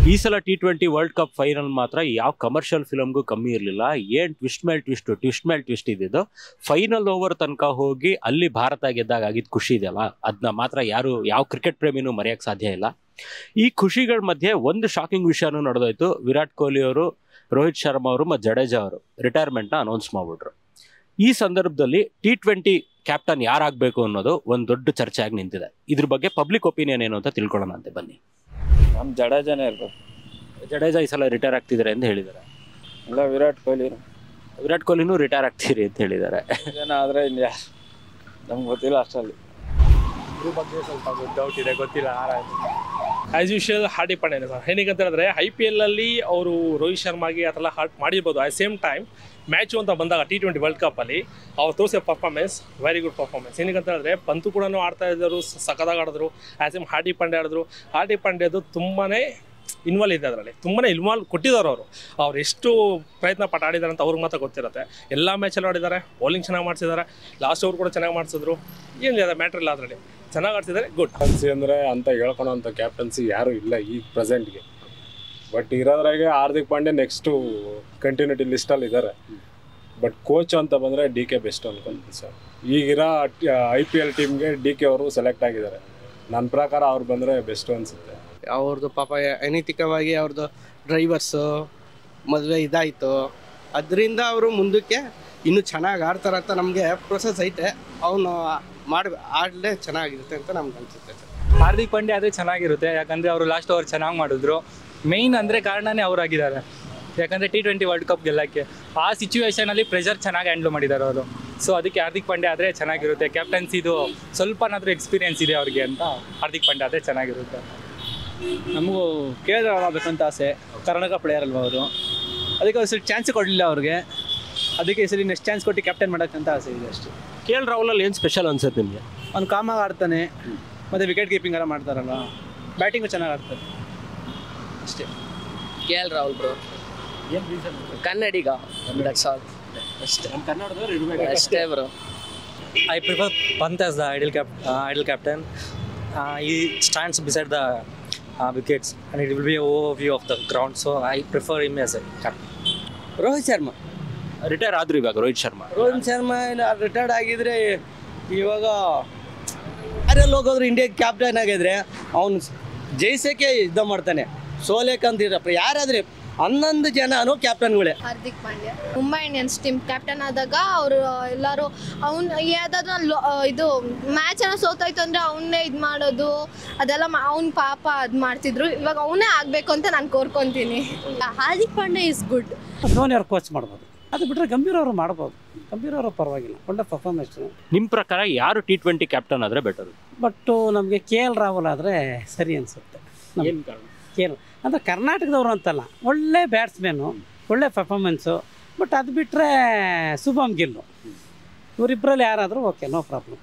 ಈ ಸಲ T20 world cup final ಮಾತ್ರ ಯಾವ ಕಮರ್ಷಿಯಲ್ ಫಿಲಮ್ಗೂ ಕಮ್ಮಿ ಇರಲಿಲ್ಲ. ಏನು ಟ್ವಿಸ್ಟ್ ಮೇಲೆ ಟ್ವಿಸ್ಟ್ ಇದ್ದಿದ್ದು. ಫೈನಲ್ ಓವರ್ ತನಕ ಹೋಗಿ ಅಲ್ಲಿ ಭಾರತ ಗೆದ್ದಾಗ ಆಗಿದ್ದು ಖುಷಿ ಇದೆಯಲ್ಲ, ಅದನ್ನ ಮಾತ್ರ ಯಾವ ಕ್ರಿಕೆಟ್ ಪ್ರೇಮಿನೂ ಮರೆಯೋಕ್ಕೆ ಸಾಧ್ಯ ಇಲ್ಲ. ಈ ಖುಷಿಗಳ ಮಧ್ಯೆ ಒಂದು ಶಾಕಿಂಗ್ ವಿಷಯನೂ ನಡೆದೋಯ್ತು. ವಿರಾಟ್ ಕೊಹ್ಲಿ ಅವರು, ರೋಹಿತ್ ಶರ್ಮಾ ಅವರು ಮತ್ತು ಜಡೇಜಾ ಅವರು ರಿಟೈರ್ಮೆಂಟ್ನ ಅನೌನ್ಸ್ ಮಾಡಿಬಿಟ್ರು. ಈ ಸಂದರ್ಭದಲ್ಲಿ T20 ಕ್ಯಾಪ್ಟನ್ ಯಾರಾಗಬೇಕು ಅನ್ನೋದು ಒಂದು ದೊಡ್ಡ ಚರ್ಚೆ ಆಗಿ ನಿಂತಿದೆ. ಇದ್ರ ಬಗ್ಗೆ ಪಬ್ಲಿಕ್ ಒಪಿನಿಯನ್ ಏನು ಅಂತ ತಿಳ್ಕೊಳ್ಳೋಣ ಅಂತೆ ಬನ್ನಿ. ನಮ್ಮ ಜಡೇಜಾನೇ ಇರ್ಬೇಕು. ಜಡೇಜಾ ಈ ಸಲ ರಿಟೈರ್ ಆಗ್ತಿದ್ದಾರೆ ಅಂತ ಹೇಳಿದ್ದಾರೆ. ಇಲ್ಲ, ವಿರಾಟ್ ಕೊಹ್ಲಿನೂ ರಿಟೈರ್ ಆಗ್ತೀರಿ ಅಂತ ಹೇಳಿದ್ದಾರೆ. ಜನ ಆದರೆ ಇಂಡಿಯಾ ನಮ್ಗೆ ಗೊತ್ತಿಲ್ಲ ಅಷ್ಟರಲ್ಲಿ. ಇದ್ರ ಬಗ್ಗೆ ಸ್ವಲ್ಪ ಡೌಟ್ ಇದೆ, ಗೊತ್ತಿಲ್ಲ. As usual Hardik Pandya sir. ಏನಕ್ಕೆ ಹೇಳಿದ್ರೆ IPL ಅಲ್ಲಿ ಅವರು ರೋಹಿತ್ ಶರ್ಮಾಗೆ ಆ ಥರ ಹಾರ್ಟ್ ಮಾಡಿರ್ಬೋದು. ಅಟ್ ಸೇಮ್ ಟೈಮ್ ಮ್ಯಾಚು ಅಂತ ಬಂದಾಗ T20 ವರ್ಲ್ಡ್ ಕಪ್ಪಲ್ಲಿ ಅವ್ರು ತೋರಿಸೋ ಪರ್ಫಾರ್ಮೆನ್ಸ್ ವೆರಿ ಗುಡ್ ಪರ್ಫಾರ್ಮೆನ್ಸ್. ಏನಕ್ಕೆ ಅಂತ ಹೇಳಿದ್ರೆ ಪಂತು ಕೂಡ ಆಡ್ತಾ ಇದ್ದರು, ಸಖತ್ತಾಗಿ ಆಡಿದ್ರು. ಆ್ಯಸ್ ಎಮ್ ಹಾರ್ದಿಕ್ ಪಾಂಡ್ಯ ಆಡಿದ್ರು. ಹಾರ್ದಿಕ್ ಪಾಂಡ್ಯದು ತುಂಬಾ ಇನ್ವಾಲ್ವ್ ಇದೆ ಅದರಲ್ಲಿ, ತುಂಬಾ ಇನ್ವಾಲ್ವ್ ಕೊಟ್ಟಿದ್ದಾರೆ ಅವ್ರು ಎಷ್ಟು ಪ್ರಯತ್ನ ಪಟ್ಟು ಆಡಿದ್ದಾರೆ ಅಂತ ಅವ್ರಿಗೆ ಮಾತ್ರ ಗೊತ್ತಿರುತ್ತೆ. ಎಲ್ಲ ಮ್ಯಾಚಲ್ಲಿ ಆಡಿದ್ದಾರೆ, ಬೌಲಿಂಗ್ ಚೆನ್ನಾಗಿ ಮಾಡಿಸಿದ್ದಾರೆ, ಲಾಸ್ಟ್ ಓವರ್ ಕೂಡ ಚೆನ್ನಾಗಿ ಮಾಡಿಸಿದ್ರು. ಏನಿದೆ ಮ್ಯಾಟ್ರ್ ಇಲ್ಲ ಅದರಲ್ಲಿ, ಚೆನ್ನಾಗಿ ಆಡ್ತಿದ್ದಾರೆ. ಗುಡ್ ಕ್ಯಾಪ್ಟನ್ಸಿ ಅಂದರೆ ಅಂತ ಹೇಳ್ಕೊಳೋಂಥ ಕ್ಯಾಪ್ಟನ್ಸಿ ಯಾರೂ ಇಲ್ಲ ಈ ಪ್ರೆಸೆಂಟ್ಗೆ. ಬಟ್ ಇರೋದ್ರಾಗೆ ಹಾರ್ದಿಕ್ ಪಾಂಡ್ಯ ನೆಕ್ಸ್ಟು ಕಂಟಿನ್ಯೂಟಿ ಲಿಸ್ಟಲ್ಲಿ ಇದ್ದಾರೆ. ಬಟ್ ಕೋಚ್ ಅಂತ ಬಂದರೆ DK ಬೆಸ್ಟ್ ಅನ್ಕೊಂತೀನಿ ಸರ್. ಈಗಿರೋ IPL ಟೀಮ್ಗೆ DK ಅವರು ಸೆಲೆಕ್ಟ್ ಆಗಿದ್ದಾರೆ. ನನ್ನ ಪ್ರಕಾರ ಅವ್ರು ಬಂದರೆ ಬೆಸ್ಟು ಅನಿಸುತ್ತೆ. ಅವ್ರದ್ದು ಪಾಪ ಅನೈತಿಕವಾಗಿ ಅವ್ರದ್ದು ಡ್ರೈವರ್ಸು ಮದುವೆ ಇದಾಯಿತು, ಅದರಿಂದ ಅವರು ಮುಂದಕ್ಕೆ ಇನ್ನೂ ಚೆನ್ನಾಗಿ ಆಡ್ತಾರಂತ ನಮಗೆ ಪ್ರೊಸೆಸ್ ಐತೆ. ಅವನು ಆಡಲೇ ಚೆನ್ನಾಗಿರುತ್ತೆ ಅಂತ ನಮ್ಗೆ ಅನಿಸುತ್ತೆ ಸರ್. ಹಾರ್ದಿಕ್ ಪಾಂಡ್ಯ ಆದರೆ ಚೆನ್ನಾಗಿರುತ್ತೆ, ಯಾಕಂದರೆ ಅವರು ಲಾಸ್ಟ್ ಓವರ್ ಚೆನ್ನಾಗಿ ಮಾಡಿದ್ರು. ಮೇಯ್ನ್ ಅಂದರೆ ಕಾರಣನೇ ಅವರಾಗಿದ್ದಾರೆ, ಯಾಕಂದರೆ T20 ವರ್ಲ್ಡ್ ಕಪ್ ಗೆಲ್ಲಕ್ಕೆ ಆ ಸಿಚುವೇಷನಲ್ಲಿ ಪ್ರೆಷರ್ ಚೆನ್ನಾಗಿ ಹ್ಯಾಂಡ್ಲ್ ಮಾಡಿದ್ದಾರೆ ಅವರು. ಸೊ ಅದಕ್ಕೆ ಹಾರ್ದಿಕ್ ಪಾಂಡ್ಯ ಆದರೆ ಚೆನ್ನಾಗಿರುತ್ತೆ. ಕ್ಯಾಪ್ಟನ್ಸಿದು ಸ್ವಲ್ಪನಾದರೂ ಎಕ್ಸ್ಪೀರಿಯೆನ್ಸ್ ಇದೆ ಅವ್ರಿಗೆ ಅಂತ ಹಾರ್ದಿಕ್ ಪಾಂಡ್ಯ ಆದರೆ ಚೆನ್ನಾಗಿರುತ್ತೆ. ನಮಗೂ KL ಆಗಬೇಕಂತ ಆಸೆ. ಕರ್ನಾಟಕ ಪ್ಲೇಯರ್ ಅಲ್ವಾ ಅವರು, ಅದಕ್ಕೆ ಒಂದು ಚಾನ್ಸ್ ಕೊಡಲಿಲ್ಲ ಅವ್ರಿಗೆ. ಅದಕ್ಕೆ ಈ ಸರಿ ನೆಕ್ಸ್ಟ್ ಚಾನ್ಸ್ ಕೊಟ್ಟು ಕ್ಯಾಪ್ಟನ್ ಮಾಡೋಕ್ಕಂತ ಆಸೆ ಇದೆ ಅಷ್ಟೇ. KL ರಾಹುಲಲ್ಲಿ ಏನು ಸ್ಪೆಷಲ್ ಅನ್ಸುತ್ತೆ ನಿಮಗೆ? ಅವ್ನು ಕಾಮಾಗಿ ಆಡ್ತಾನೆ, ಮತ್ತು ವಿಕೆಟ್ ಕೀಪಿಂಗ್ ಎಲ್ಲ ಮಾಡ್ತಾರಲ್ಲ, ಬ್ಯಾಟಿಂಗು ಚೆನ್ನಾಗಿ ಆಡ್ತಾರೆ ಅಷ್ಟೇ. KL Rahul bro. ಏನು ರೀಸನ್? ಕನ್ನಡಿಗ, ದಟ್ಸ್ ಆಲ್ ಅಷ್ಟೇ. ನಮ್ಮ ಕನ್ನಡದವ್ರು ಇರಬೇಕು ಅಷ್ಟೇ bro. I prefer Pant as the ideal captain. He stands beside the wickets and it will be an overview of the ground. So I prefer him as a captain. Rohit Sharma retire ಆದ್ರು ಇವಾಗ. Rohit Sharma retired ಆಗಿದ್ರೆ ಇವಾಗ ಯಾರೆಲ್ಲ ಹೋಗೋದ್ರು ಇಂಡಿಯಾಗೆ captain ಆಗಿದ್ರೆ ಅವನು ಜಯಿಸೋಕ್ಕೆ ಯುದ್ಧ ಮಾಡ್ತಾನೆ, ಸೋಲೇಕಂತಿರಪ್ಪ ಯಾರಾದ್ರೆ 11 ಜನನು ಕ್ಯಾಪ್ಟನ್ಗಳೇ. Hardik Pandya Mumbai Indians team captain ಆದಾಗ ಅವರು ಎಲ್ಲರೂ ಯಾವುದಾದ್ರು ಇದು ಮ್ಯಾಚ್ ಏನೋ ಸೋತಾಯ್ತು ಅಂದರೆ ಅವನ್ನೇ ಇದು ಮಾಡೋದು ಅದೆಲ್ಲ ಅವ್ನು ಪಾಪ ಅದು ಮಾಡ್ತಿದ್ರು. ಇವಾಗ ಅವನೇ ಆಗಬೇಕು ಅಂತ ನಾನು ಕೋರ್ಕೊತೀನಿ. Hardik Pandya is good. ಧೋನಿ ಅವ್ರು ಕೋಚ್ ಮಾಡ್ಬೋದು, ಅದು ಬಿಟ್ಟರೆ ಗಂಭೀರ್ ಅವರು ಮಾಡ್ಬೋದು. ಗಂಭೀರ್ ಅವರು ಪರವಾಗಿಲ್ಲ, ಒಳ್ಳೆ ಪರ್ಫಾರ್ಮೆನ್ಸ್. ನಿಮ್ಮ ಪ್ರಕಾರ ಯಾರು T20 ಕ್ಯಾಪ್ಟನ್ ಆದರೆ ಬೆಟರು? ಬಟ್ ನಮಗೆ KL ರಾಹುಲ್ ಆದರೆ ಸರಿ ಅನಿಸುತ್ತೆ. ಏನು ಕಾರಣ? KL ಅಂದರೆ ಕರ್ನಾಟಕದವರು ಅಂತಲ್ಲ, ಒಳ್ಳೆ ಬ್ಯಾಟ್ಸ್ಮನ್ನು, ಒಳ್ಳೆ ಪರ್ಫಾರ್ಮೆನ್ಸು. ಬಟ್ ಅದು ಬಿಟ್ಟರೆ ಶುಭಮ್ ಗಿಲ್, ಇವರಿಬ್ಬರಲ್ಲಿ ಯಾರಾದರೂ ಓಕೆ, ನೋ ಪ್ರಾಬ್ಲಮ್.